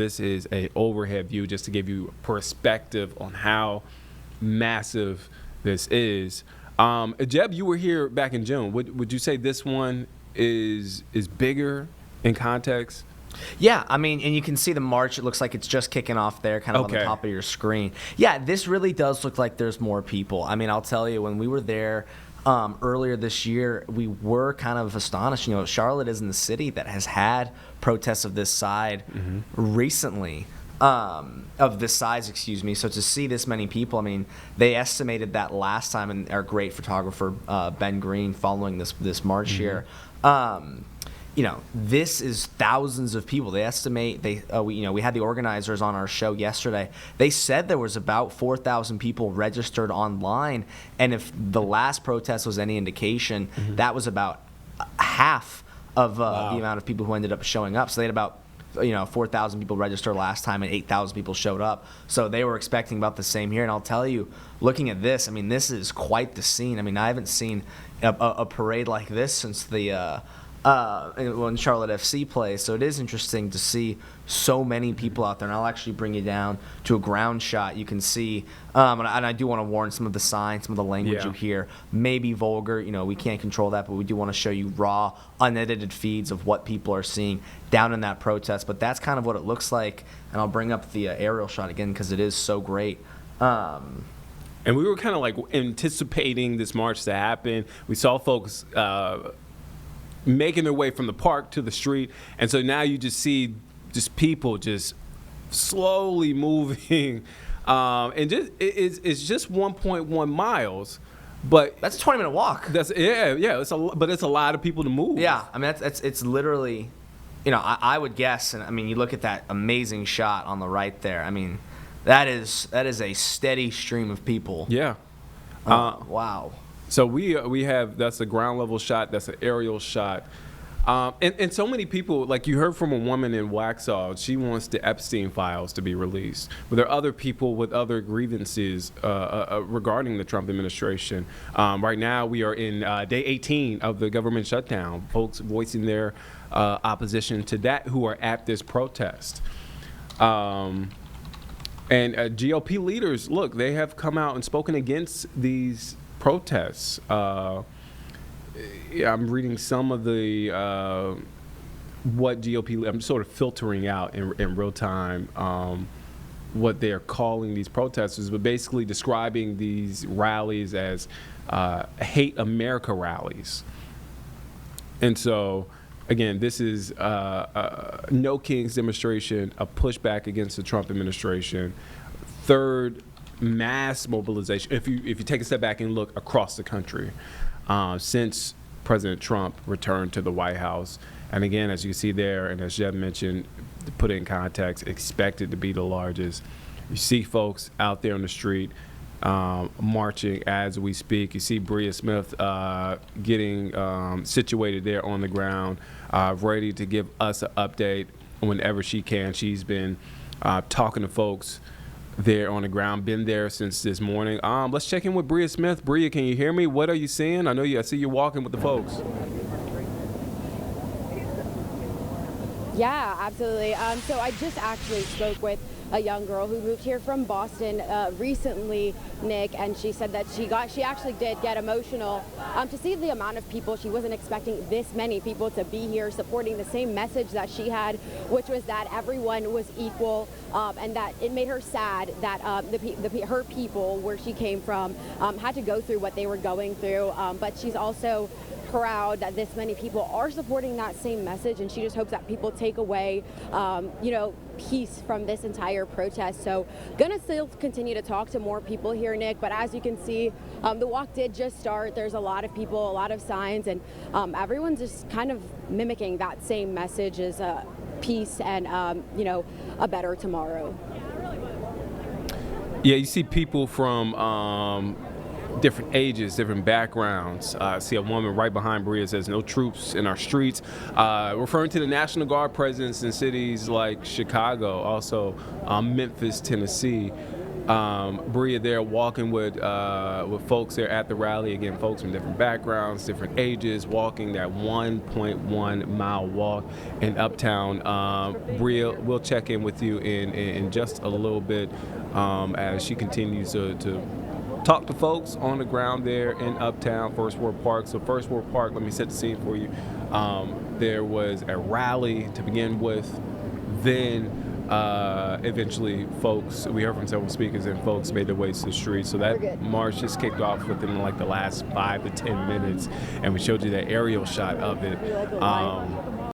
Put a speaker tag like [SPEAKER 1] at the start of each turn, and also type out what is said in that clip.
[SPEAKER 1] This is a overhead view just to give you perspective on how massive this is. Jeb, you were here back in June. Would you say this one is bigger in context?
[SPEAKER 2] Yeah, I mean, and you can see the march. It looks like it's just kicking off there, kind of on the top of your screen. Yeah, this really does look like there's more people. I mean, I'll tell you, when we were there earlier this year, we were kind of astonished. You know, Charlotte isn't the city that has had protests of this side recently. Of this size, excuse me. So to see this many people, I mean, they estimated that last time, and our great photographer Ben Green, following this march here, you know, this is thousands of people. They estimate we had the organizers on our show yesterday. They said there was about 4,000 people registered online, and if the last protest was any indication, that was about half of the amount of people who ended up showing up. So they had about 4,000 people registered last time, and 8,000 people showed up. So they were expecting about the same here. And I'll tell you, looking at this, I mean, this is quite the scene. I mean, I haven't seen a parade like this since the when Charlotte FC plays. So it is interesting to see so many people out there. And I'll actually bring you down to a ground shot. You can see, and I do want to warn, some of the signs, some of the language you hear may be vulgar. You know, we can't control that, but we do want to show you raw, unedited feeds of what people are seeing down in that protest. But that's kind of what it looks like. And I'll bring up the aerial shot again because it is so great.
[SPEAKER 1] And we were kind of like anticipating this march to happen. We saw folks making their way from the park to the street, and so now you just see people just slowly moving, and it's just 1.1 miles, but
[SPEAKER 2] that's a 20-minute walk.
[SPEAKER 1] That's but it's a lot of people to move.
[SPEAKER 2] Yeah, I mean it's literally, I would guess, and I mean you look at that amazing shot on the right there. I mean that is a steady stream of people.
[SPEAKER 1] Yeah.
[SPEAKER 2] Wow.
[SPEAKER 1] So we have, that's a ground level shot, that's an aerial shot. And so many people, like you heard from a woman in Waxhaw, she wants the Epstein files to be released. But there are other people with other grievances regarding the Trump administration. Right now we are in day 18 of the government shutdown, folks voicing their opposition to that who are at this protest. And GOP leaders, look, they have come out and spoken against these protests. I'm reading some of the what GOP. I'm sort of filtering out in real time what they're calling these protesters, but basically describing these rallies as hate America rallies. And so, again, this is No Kings demonstration, a pushback against the Trump administration. Third mass mobilization, if you take a step back and look across the country, since President Trump returned to the White House. And again, as you see there, and as Jeb mentioned, to put it in context, expected to be the largest. You see folks out there on the street marching as we speak. You see Bria Smith getting situated there on the ground, ready to give us an update whenever she can. She's been talking to folks there on the ground, been there since this morning. Let's check in with Bria Smith. Bria, can you hear me? What are you seeing? I see you walking with the folks.
[SPEAKER 3] Yeah, absolutely. So I just actually spoke with a young girl who moved here from Boston recently, Nick, and she said that she actually did get emotional to see the amount of people. She wasn't expecting this many people to be here supporting the same message that she had, which was that everyone was equal, and that it made her sad that her people, where she came from, had to go through what they were going through. But she's also proud that this many people are supporting that same message, and she just hopes that people take away peace from this entire protest. So gonna still continue to talk to more people here, Nick, but as you can see, the walk did just start. There's a lot of people, a lot of signs, and everyone's just kind of mimicking that same message as peace and a better tomorrow.
[SPEAKER 1] Yeah, you see people from different ages, different backgrounds. I see a woman right behind Bria says, "No troops in our streets," referring to the National Guard presence in cities like Chicago, also Memphis, Tennessee. Bria there walking with folks there at the rally. Again, folks from different backgrounds, different ages, walking that 1.1 mile walk in Uptown. Bria, we'll check in with you in just a little bit as she continues to talk to folks on the ground there in Uptown, First World Park. So First World Park, let me set the scene for you. There was a rally to begin with, then eventually we heard from several speakers and folks made their way to the street. So that march just kicked off within like the last 5 to 10 minutes, and we showed you that aerial shot of it.